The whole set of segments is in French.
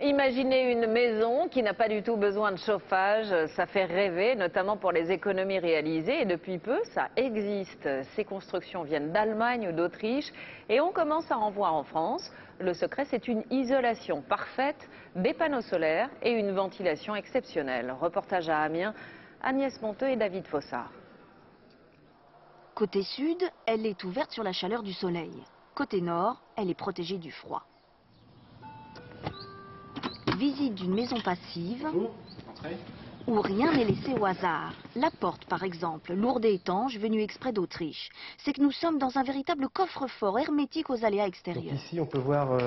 Imaginez une maison qui n'a pas du tout besoin de chauffage, ça fait rêver, notamment pour les économies réalisées. Et depuis peu, ça existe. Ces constructions viennent d'Allemagne ou d'Autriche et on commence à en voir en France. Le secret, c'est une isolation parfaite, des panneaux solaires et une ventilation exceptionnelle. Reportage à Amiens, Agnès Monteux et David Fossard. Côté sud, elle est ouverte sur la chaleur du soleil. Côté nord, elle est protégée du froid. Visite d'une maison passive où rien n'est laissé au hasard. La porte, par exemple, lourde et étanche, venue exprès d'Autriche. C'est que nous sommes dans un véritable coffre-fort hermétique aux aléas extérieurs. Donc ici, on peut voir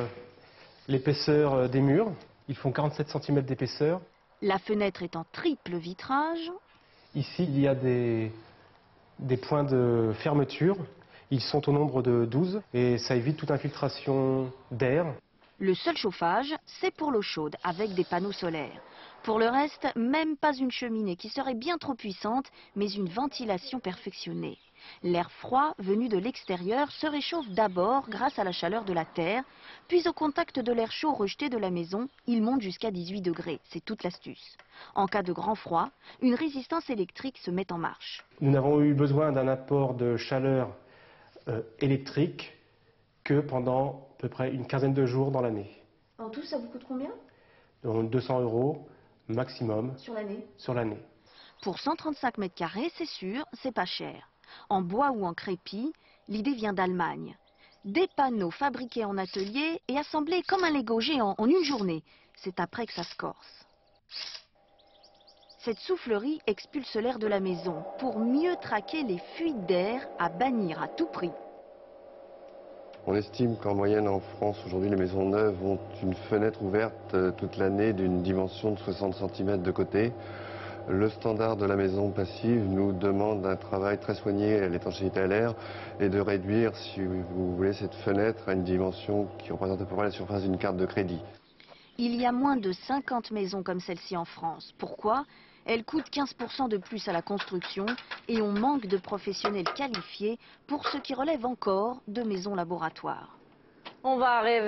l'épaisseur des murs. Ils font 47 cm d'épaisseur. La fenêtre est en triple vitrage. Ici, il y a des points de fermeture. Ils sont au nombre de 12 et ça évite toute infiltration d'air. Le seul chauffage, c'est pour l'eau chaude, avec des panneaux solaires. Pour le reste, même pas une cheminée qui serait bien trop puissante, mais une ventilation perfectionnée. L'air froid venu de l'extérieur se réchauffe d'abord grâce à la chaleur de la terre, puis au contact de l'air chaud rejeté de la maison, il monte jusqu'à 18 degrés. C'est toute l'astuce. En cas de grand froid, une résistance électrique se met en marche. Nous n'avons eu besoin d'un apport de chaleur électrique que pendant à peu près une quinzaine de jours dans l'année. En tout, ça vous coûte combien? Donc 200 € maximum Sur l'année? sur l'année. Pour 135 mètres carrés, c'est sûr, c'est pas cher. En bois ou en crépi, l'idée vient d'Allemagne. Des panneaux fabriqués en atelier et assemblés comme un Lego géant en une journée. C'est après que ça se corse. Cette soufflerie expulse l'air de la maison pour mieux traquer les fuites d'air à bannir à tout prix. On estime qu'en moyenne en France, aujourd'hui, les maisons neuves ont une fenêtre ouverte toute l'année d'une dimension de 60 cm de côté. Le standard de la maison passive nous demande un travail très soigné à l'étanchéité à l'air et de réduire, si vous voulez, cette fenêtre à une dimension qui représente à peu près la surface d'une carte de crédit. Il y a moins de 50 maisons comme celle-ci en France. Pourquoi? Elles coûtent 15% de plus à la construction et on manque de professionnels qualifiés pour ce qui relève encore de maisons laboratoires. On va rêver.